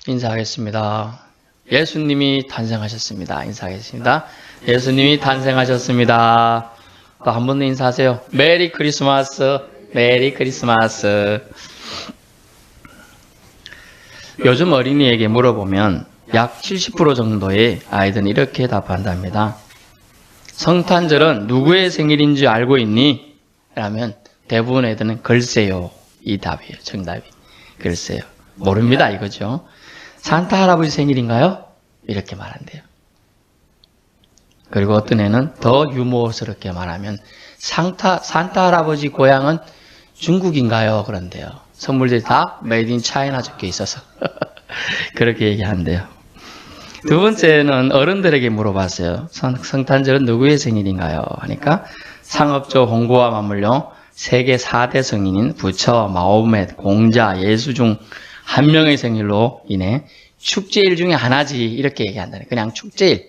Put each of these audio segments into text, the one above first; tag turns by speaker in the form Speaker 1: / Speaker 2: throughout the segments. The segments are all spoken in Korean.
Speaker 1: 인사하겠습니다. 예수님이 탄생하셨습니다. 인사하겠습니다. 예수님이 탄생하셨습니다. 또 한 번 더 인사하세요. 메리 크리스마스, 메리 크리스마스. 요즘 어린이에게 물어보면 약 70% 정도의 아이들은 이렇게 답한답니다. 성탄절은 누구의 생일인지 알고 있니? 라면 대부분 애들은 글쎄요. 이 답이에요. 정답이. 글쎄요. 모릅니다. 이거죠. 산타 할아버지 생일인가요? 이렇게 말한대요. 그리고 어떤 애는 더 유머스럽게 말하면 산타 할아버지 고향은 중국인가요? 그런데요. 선물들이 다 메이드 인 차이나 적혀 있어서 그렇게 얘기한대요. 두 번째는 어른들에게 물어봤어요. 성탄절은 누구의 생일인가요? 하니까 상업적 홍보와 맞물려 세계 4대 성인인 부처, 마호멧, 공자, 예수 중 한 명의 생일로 인해 축제일 중에 하나지 이렇게 얘기한다네. 그냥 축제일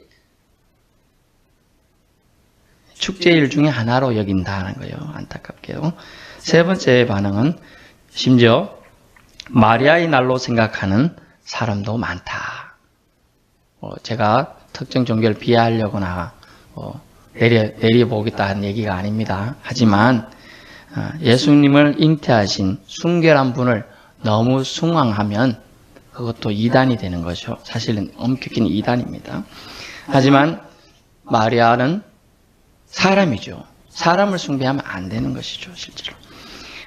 Speaker 1: 중에 하나로 여긴다는 거예요. 안타깝게요. 세 번째 반응은 심지어 마리아의 날로 생각하는 사람도 많다. 제가 특정 종교를 비하하려거나 내려보겠다는 얘기가 아닙니다. 하지만 예수님을 잉태하신 순결한 분을 너무 숭앙하면 그것도 이단이 되는 거죠. 사실은 엄격히 이단입니다. 하지만 마리아는 사람이죠. 사람을 숭배하면 안 되는 것이죠. 실제로.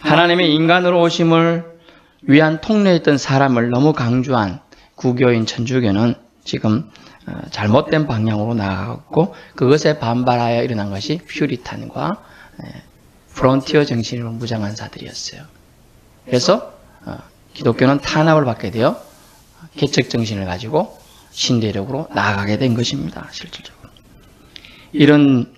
Speaker 1: 하나님의 인간으로 오심을 위한 통로였던 사람을 너무 강조한 구교인 천주교는 지금 잘못된 방향으로 나아갔고 그것에 반발하여 일어난 것이 퓨리탄과 프론티어 정신으로 무장한 자들이었어요. 그래서 기독교는 탄압을 받게 되어 개척 정신을 가지고 신대륙으로 나아가게 된 것입니다. 실질적으로. 이런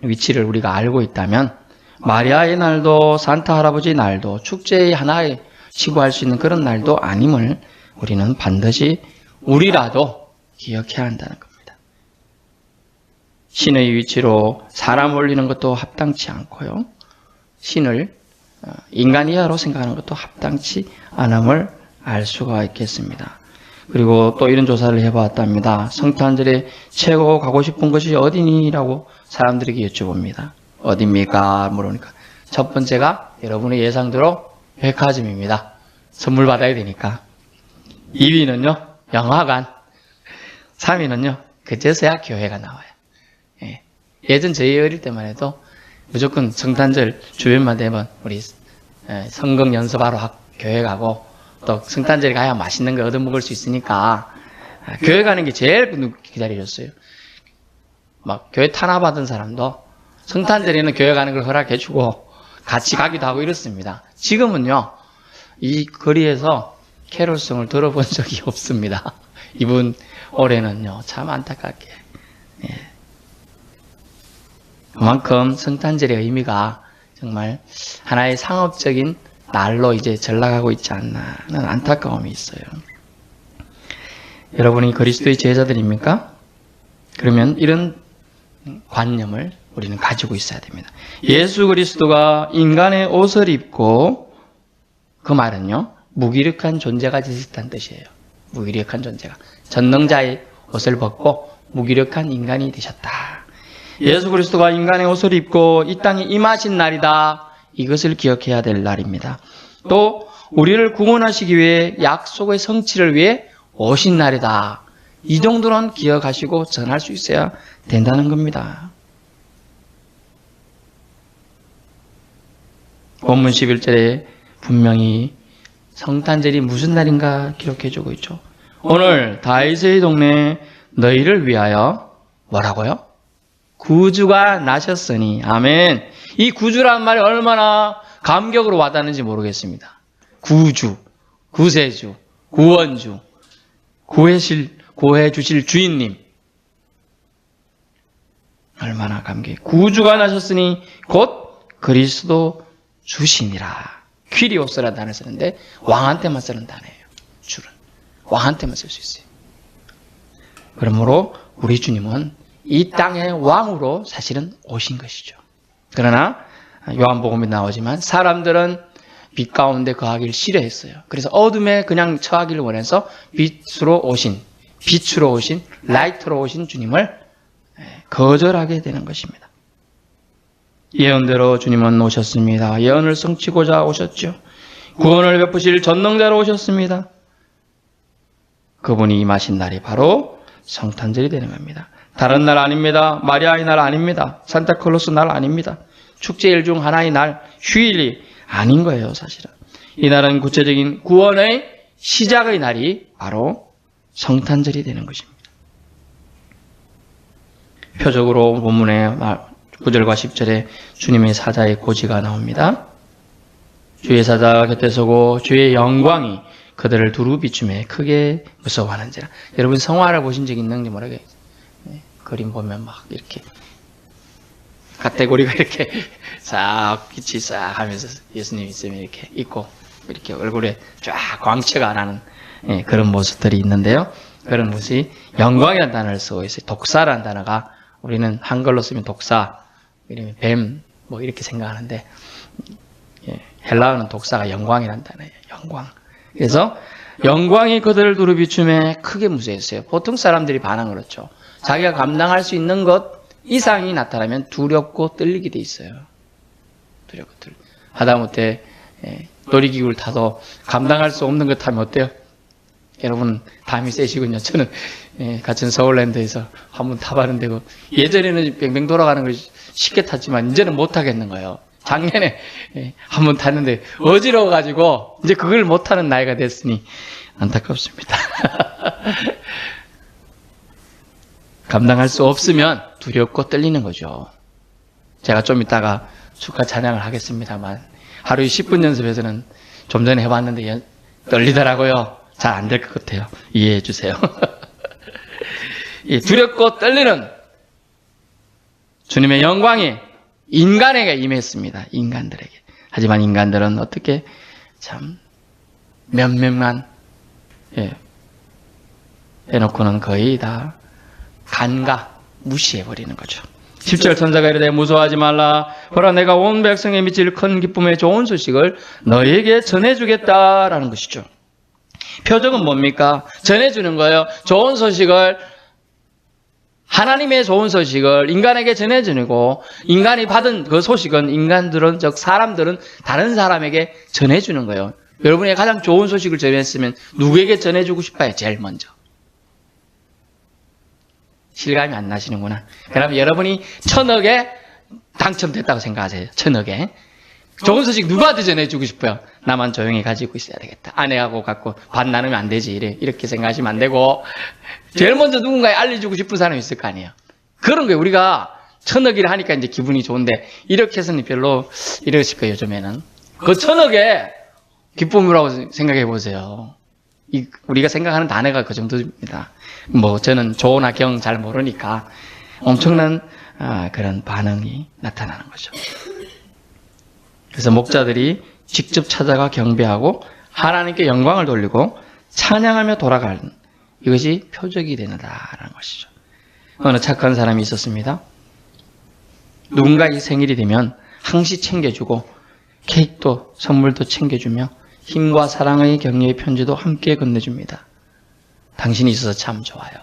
Speaker 1: 위치를 우리가 알고 있다면 마리아의 날도 산타 할아버지 날도 축제의 하나에 치부할 수 있는 그런 날도 아님을 우리는 반드시 우리라도 기억해야 한다는 겁니다. 신의 위치로 사람 올리는 것도 합당치 않고요. 신을 인간 이하로 생각하는 것도 합당치 않음을 알 수가 있겠습니다. 그리고 또 이런 조사를 해봤답니다. 성탄절에 최고 가고 싶은 곳이 어디니라고 사람들에게 여쭤봅니다. 어디입니까? 물으니까 첫 번째가 여러분의 예상대로 백화점입니다. 선물 받아야 되니까. 2위는요 영화관. 3위는요 그제서야 교회가 나와요. 예전 저희 어릴 때만 해도 무조건 성탄절 주변만 되면 우리 성경 연습하러 교회 가고 또 성탄절에 가야 맛있는 거 얻어먹을 수 있으니까 교회 가는 게 제일 기다려줬어요. 막 교회 탄압받은 사람도 성탄절에는 교회 가는 걸 허락해주고 같이 가기도 하고 이렇습니다. 지금은요 이 거리에서 캐롤송을 들어본 적이 없습니다. 이번 올해는요 참 안타깝게 그만큼 성탄절의 의미가 정말 하나의 상업적인 날로 이제 전락하고 있지 않나 하는 안타까움이 있어요. 여러분이 그리스도의 제자들입니까? 그러면 이런 관념을 우리는 가지고 있어야 됩니다. 예수 그리스도가 인간의 옷을 입고 그 말은요 무기력한 존재가 되셨다는 뜻이에요. 무기력한 존재가 전능자의 옷을 벗고 무기력한 인간이 되셨다. 예수 그리스도가 인간의 옷을 입고 이 땅에 임하신 날이다. 이것을 기억해야 될 날입니다. 또 우리를 구원하시기 위해 약속의 성취를 위해 오신 날이다. 이 정도는 기억하시고 전할 수 있어야 된다는 겁니다. 본문 11절에 분명히 성탄절이 무슨 날인가 기록해주고 있죠. 오늘 다윗의 동네에 너희를 위하여 뭐라고요? 구주가 나셨으니. 아멘. 이 구주라는 말이 얼마나 감격으로 와닿는지 모르겠습니다. 구주, 구세주, 구원주, 구해주실 주인님. 얼마나 감격해. 구주가 나셨으니 곧 그리스도 주시니라. 퀴리오스라는 단어를 쓰는데 왕한테만 쓰는 단어예요. 줄은. 왕한테만 쓸 수 있어요. 그러므로 우리 주님은 이 땅의 왕으로 사실은 오신 것이죠. 그러나 요한복음에 나오지만 사람들은 빛 가운데 거하기를 싫어했어요. 그래서 어둠에 그냥 처하기를 원해서 빛으로 오신 라이트로 오신 주님을 거절하게 되는 것입니다. 예언대로 주님은 오셨습니다. 예언을 성취고자 오셨죠. 구원을 베푸실 전능자로 오셨습니다. 그분이 임하신 날이 바로 성탄절이 되는 겁니다. 다른 날 아닙니다. 마리아의 날 아닙니다. 산타클로스 날 아닙니다. 축제일 중 하나의 날, 휴일이 아닌 거예요, 사실은. 이 날은 구체적인 구원의 시작의 날이 바로 성탄절이 되는 것입니다. 표적으로 본문의 9절과 10절에 주님의 사자의 고지가 나옵니다. 주의 사자가 곁에 서고 주의 영광이 그들을 두루 비추며 크게 무서워하는지라. 여러분 성화를 보신 적 있는지 모르겠어요. 그림 보면 막 이렇게 갓대고리가 이렇게 싹 빛이 싹 하면서 예수님 있으면 이렇게 있고 이렇게 얼굴에 쫙 광채가 나는 그런 모습들이 있는데요. 그런 모습이 영광이라는 단어를 쓰고 있어요. 독사라는 단어가 우리는 한글로 쓰면 독사, 이름이 뱀, 뭐 이렇게 생각하는데 헬라어는 독사가 영광이라는 단어예요. 영광. 그래서 영광이 그들을 두루 비추며 크게 무서워했어요. 보통 사람들이 반응 그렇죠. 자기가 감당할 수 있는 것 이상이 나타나면 두렵고 떨리게 돼 있어요. 두렵고 떨리고. 하다못해 놀이기구를 타도 감당할 수 없는 것 타면 어때요? 여러분 담이 세시군요. 저는 같은 서울랜드에서 한번 타봤는데 예전에는 뱅뱅 돌아가는 걸 쉽게 탔지만 이제는 못 타겠는 거예요. 작년에 한번 탔는데 어지러워가지고 이제 그걸 못 타는 나이가 됐으니 안타깝습니다. 감당할 수 없으면 두렵고 떨리는 거죠. 제가 좀 이따가 축하 찬양을 하겠습니다만 하루에 10분 연습에서는 좀 전에 해봤는데 떨리더라고요. 잘 안 될 것 같아요. 이해해 주세요. 두렵고 떨리는 주님의 영광이 인간에게 임했습니다. 인간들에게. 하지만 인간들은 어떻게 참 몇몇만 해놓고는 거의 다 간가 무시해버리는 거죠. 10절 천사가 이르되 무서워하지 말라. 보라 내가 온 백성에 미칠 큰 기쁨의 좋은 소식을 너희에게 전해주겠다라는 것이죠. 표적은 뭡니까? 전해주는 거예요. 좋은 소식을, 하나님의 좋은 소식을 인간에게 전해주고 인간이 받은 그 소식은 인간들은, 즉 사람들은 다른 사람에게 전해주는 거예요. 여러분이 가장 좋은 소식을 전했으면 누구에게 전해주고 싶어요? 제일 먼저. 실감이 안 나시는구나. 그럼 여러분이 1000억에 당첨됐다고 생각하세요. 1000억에. 좋은 소식 누구한테 전해주고 싶어요? 나만 조용히 가지고 있어야 되겠다. 아내하고 갖고 반 나누면 안 되지. 이렇게 생각하시면 안 되고, 제일 먼저 누군가에 알려주고 싶은 사람이 있을 거 아니에요. 그런 거예요. 우리가 1000억이라 하니까 이제 기분이 좋은데, 이렇게 해서는 별로 이러실 거예요, 요즘에는. 그 1000억에 기쁨이라고 생각해 보세요. 우리가 생각하는 단어가 그 정도입니다. 뭐, 저는 조나 경 잘 모르니까 엄청난 그런 반응이 나타나는 거죠. 그래서 목자들이 직접 찾아가 경배하고 하나님께 영광을 돌리고 찬양하며 돌아가는 이것이 표적이 되는다라는 것이죠. 어느 착한 사람이 있었습니다. 누군가의 생일이 되면 항시 챙겨주고 케이크도 선물도 챙겨주며 힘과 사랑의 격려의 편지도 함께 건네줍니다. 당신이 있어서 참 좋아요.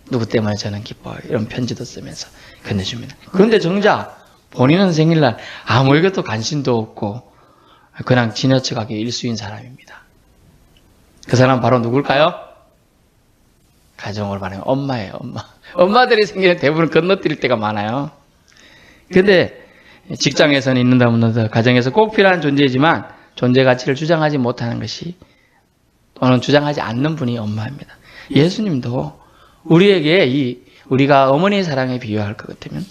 Speaker 1: 누구 때문에 저는 기뻐요. 이런 편지도 쓰면서 건네줍니다. 그런데 정작 본인은 생일날 아무것도 관심도 없고 그냥 지나쳐가기 일수인 사람입니다. 그 사람 바로 누굴까요? 가정으로 말하면 엄마예요. 엄마. 엄마들이 생일에 대부분 건너뛸 때가 많아요. 근데 직장에서는 있는다면 가정에서 꼭 필요한 존재이지만 존재 가치를 주장하지 못하는 것이, 또는 주장하지 않는 분이 엄마입니다. 예수님도 우리에게 우리가 어머니의 사랑에 비유할 것 같으면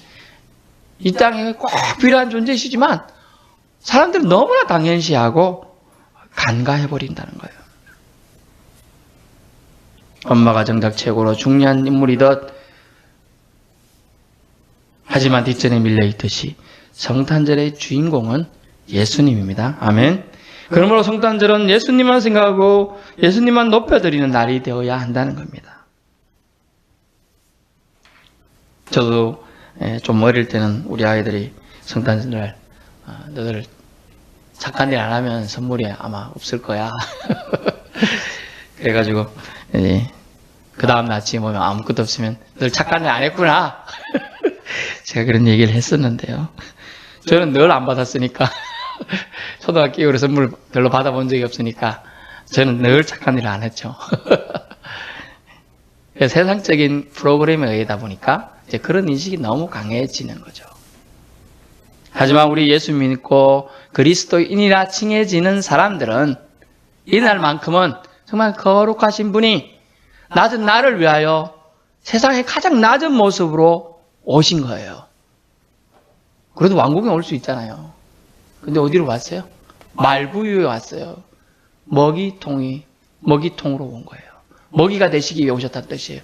Speaker 1: 이 땅에 꼭 필요한 존재이시지만 사람들은 너무나 당연시하고 간과해버린다는 거예요. 엄마가 정작 최고로 중요한 인물이듯, 하지만 뒷전에 밀려있듯이 성탄절의 주인공은 예수님입니다. 아멘. 그러므로 성탄절은 예수님만 생각하고 예수님만 높여드리는 날이 되어야 한다는 겁니다. 저도 좀 어릴 때는 우리 아이들이 성탄절 너들 착한 일 안 하면 선물이 아마 없을 거야. 그래가지고 그 다음 아침에 보면 아무것도 없으면 늘 착한 일 안 했구나. 제가 그런 얘기를 했었는데요. 저는 늘 안 받았으니까 초등학교 이후로 선물 별로 받아본 적이 없으니까 저는 늘 착한 일을 안 했죠. 세상적인 프로그램에 의하다 보니까 이제 그런 인식이 너무 강해지는 거죠. 하지만 우리 예수 믿고 그리스도인이라 칭해지는 사람들은 이날만큼은 정말 거룩하신 분이 낮은 나를 위하여 세상의 가장 낮은 모습으로 오신 거예요. 그래도 왕국에 올 수 있잖아요. 근데 어디로 왔어요? 말구유에 왔어요. 먹이통으로 온 거예요. 먹이가 되시기 위해 오셨다는 뜻이에요.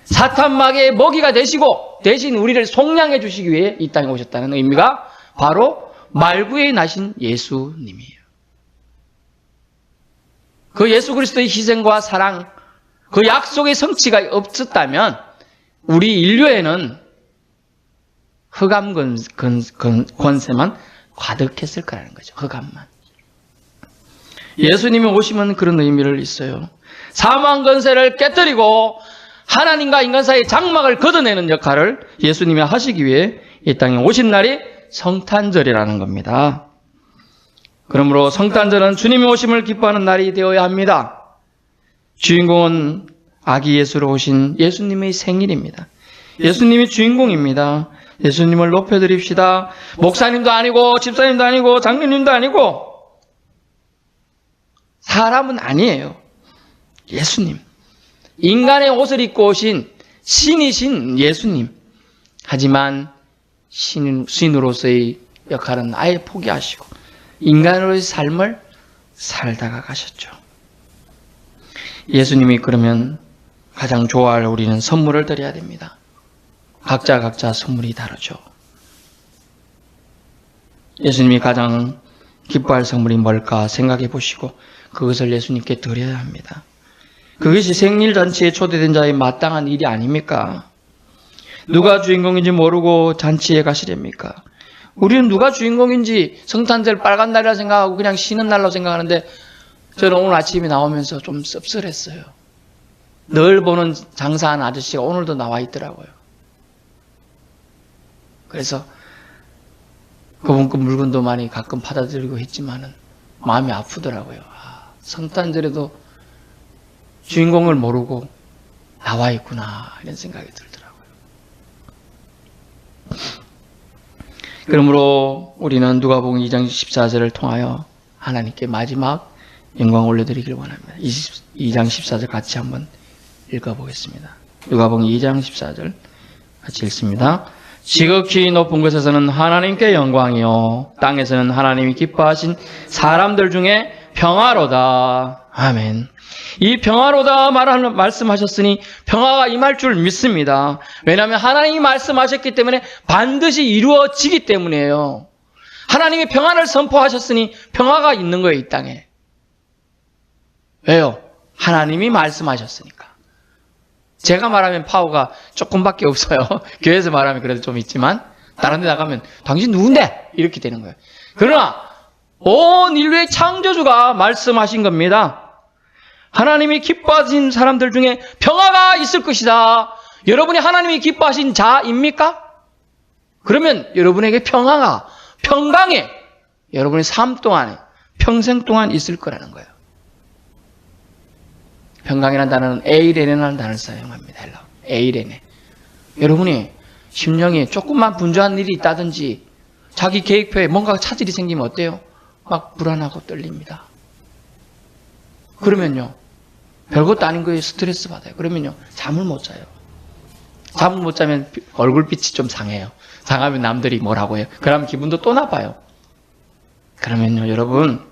Speaker 1: 사탄마귀의 먹이가 되시고 대신 우리를 속량해 주시기 위해 이 땅에 오셨다는 의미가 바로 말구유에 나신 예수님이에요. 그 예수 그리스도의 희생과 사랑, 그 약속의 성취가 없었다면 우리 인류에는 흑암 권세만 가득했을 거라는 거죠. 흑암만. 예수님이 오시면 그런 의미를 있어요. 사망 권세를 깨뜨리고 하나님과 인간 사이의 장막을 걷어내는 역할을 예수님이 하시기 위해 이 땅에 오신 날이 성탄절이라는 겁니다. 그러므로 성탄절은 주님이 오심을 기뻐하는 날이 되어야 합니다. 주인공은 아기 예수로 오신 예수님의 생일입니다. 예수님이 주인공입니다. 예수님을 높여드립시다. 목사님도 아니고 집사님도 아니고 장로님도 아니고 사람은 아니에요. 예수님. 인간의 옷을 입고 오신 신이신 예수님. 하지만 신으로서의 역할은 아예 포기하시고 인간으로의 삶을 살다가 가셨죠. 예수님이 그러면 가장 좋아할 우리는 선물을 드려야 됩니다. 각자 선물이 다르죠. 예수님이 가장 기뻐할 선물이 뭘까 생각해 보시고 그것을 예수님께 드려야 합니다. 그것이 생일잔치에 초대된 자의 마땅한 일이 아닙니까? 누가 주인공인지 모르고 잔치에 가시렵니까? 우리는 누가 주인공인지 성탄절 빨간 날이라 생각하고 그냥 쉬는 날로 생각하는데 저는 오늘 아침에 나오면서 좀 씁쓸했어요. 늘 보는 장사하는 아저씨가 오늘도 나와 있더라고요. 그래서 그분 그 물건도 많이 가끔 받아들이고 했지만은 마음이 아프더라고요. 성탄절에도 주인공을 모르고 나와 있구나 이런 생각이 들더라고요. 그러므로 우리는 누가복음 2장 14절을 통하여 하나님께 마지막 영광 올려드리길 원합니다. 2장 14절 같이 한번 읽어보겠습니다. 누가복음 2장 14절 같이 읽습니다. 지극히 높은 곳에서는 하나님께 영광이요 땅에서는 하나님이 기뻐하신 사람들 중에 평화로다. 아멘. 이 평화로다 말씀하셨으니 평화가 임할 줄 믿습니다. 왜냐하면 하나님이 말씀하셨기 때문에 반드시 이루어지기 때문이에요. 하나님이 평화를 선포하셨으니 평화가 있는 거예요, 이 땅에. 왜요? 하나님이 말씀하셨으니까. 제가 말하면 파워가 조금밖에 없어요. 교회에서 말하면 그래도 좀 있지만 다른 데 나가면 당신 누군데? 이렇게 되는 거예요. 그러나 온 인류의 창조주가 말씀하신 겁니다. 하나님이 기뻐하신 사람들 중에 평화가 있을 것이다. 여러분이 하나님이 기뻐하신 자입니까? 그러면 여러분에게 평화가 평강에 여러분의 삶 동안에 평생 동안 있을 거라는 거예요. 평강이라는 단어는 에이레네라는 단어를 사용합니다. 에이레네. 여러분이 심령에 조금만 분주한 일이 있다든지 자기 계획표에 뭔가 차질이 생기면 어때요? 막 불안하고 떨립니다. 그러면요. 별것도 아닌 거에 스트레스 받아요. 그러면요. 잠을 못 자요. 잠을 못 자면 얼굴빛이 좀 상해요. 상하면 남들이 뭐라고 해요. 그러면 기분도 또 나빠요. 그러면요. 여러분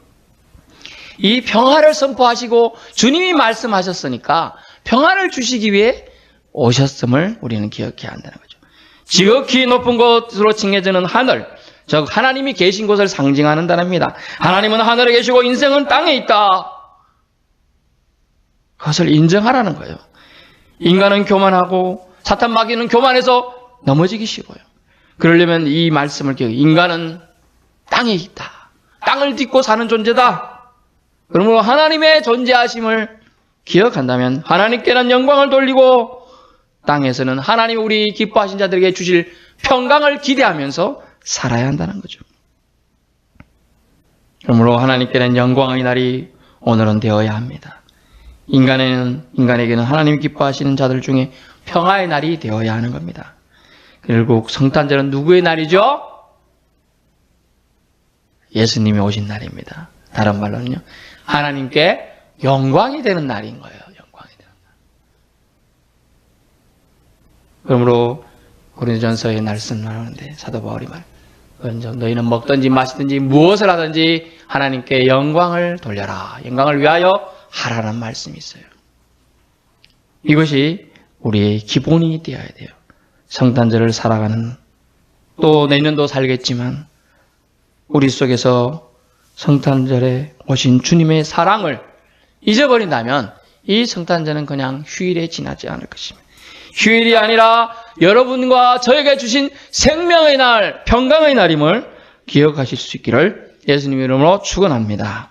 Speaker 1: 이 평화를 선포하시고 주님이 말씀하셨으니까 평화를 주시기 위해 오셨음을 우리는 기억해야 한다는 거죠. 지극히 높은 곳으로 칭해지는 하늘, 즉 하나님이 계신 곳을 상징하는 단어입니다. 하나님은 하늘에 계시고 인생은 땅에 있다. 그것을 인정하라는 거예요. 인간은 교만하고 사탄 마귀는 교만해서 넘어지기 쉬워요. 그러려면 이 말씀을 기억해. 인간은 땅에 있다. 땅을 딛고 사는 존재다. 그러므로 하나님의 존재하심을 기억한다면 하나님께는 영광을 돌리고 땅에서는 하나님이 우리 기뻐하신 자들에게 주실 평강을 기대하면서 살아야 한다는 거죠. 그러므로 하나님께는 영광의 날이 오늘은 되어야 합니다. 인간에게는 하나님이 기뻐하시는 자들 중에 평화의 날이 되어야 하는 겁니다. 결국 성탄절은 누구의 날이죠? 예수님이 오신 날입니다. 다른 말로는요, 하나님께 영광이 되는 날인 거예요. 영광이 되는 날. 그러므로 고린도전서에 말씀하는데 사도 바울이 너희는 먹든지 마시든지 무엇을 하든지 하나님께 영광을 돌려라. 영광을 위하여 하라는 말씀이 있어요. 이것이 우리의 기본이 되어야 돼요. 성탄절을 살아가는, 또 내년도 살겠지만 우리 속에서 성탄절에 오신 주님의 사랑을 잊어버린다면 이 성탄절은 그냥 휴일에 지나지 않을 것입니다. 휴일이 아니라 여러분과 저에게 주신 생명의 날, 평강의 날임을 기억하실 수 있기를 예수님 이름으로 축원합니다.